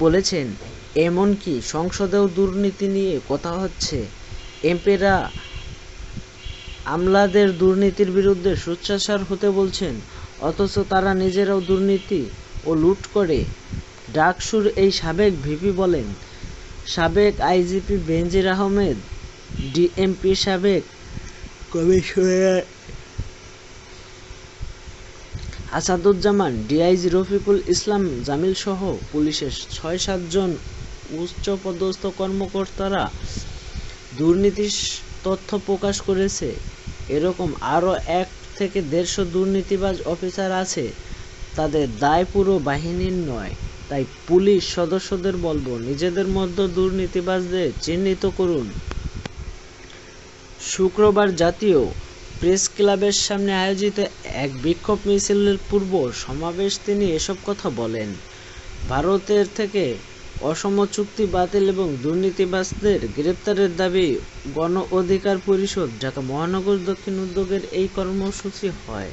বলেছেন, এমনকি সংসদেও দুর্নীতি নিয়ে কথা হচ্ছে। এমপিরা আমলাদের দুর্নীতির বিরুদ্ধে সোচ্চার হতে বলছেন, অথচ তারা নিজেরাও দুর্নীতি ও লুট করে। ডাকসুর এই সাবেক ভিপি বলেন, সাবেক আইজিপি বেনজির আহমেদ, ডিএমপি সাবেক কমিশনার আসাদুজ্জামান, ডিআইজি রফিকুল ইসলাম জামিলসহ পুলিশের ৬-৭ জন উচ্চপদস্থ কর্মকর্তারা দুর্নীতির তথ্য প্রকাশ করেছে। এরকম আরও ১ থেকে ১৫০ দুর্নীতিবাজ অফিসার আছে। তাদের দায় পুরো বাহিনীর নয়। তাই পুলিশ সদস্যদের বলবো, নিজেদের মধ্যে দুর্নীতিবাজদের চিহ্নিত করুন। শুক্রবার জাতীয় প্রেসক্লাবের সামনে আয়োজিত এক বিক্ষোভ মিছিলের পূর্ব সমাবেশ তিনি এসব কথা বলেন। ভারতের থেকে অসম চুক্তি বাতিল এবং দুর্নীতিবাজদের গ্রেপ্তারের দাবি গণ অধিকার পরিষদ ঢাকা মহানগর দক্ষিণ উদ্যোগের এই কর্মসূচি হয়।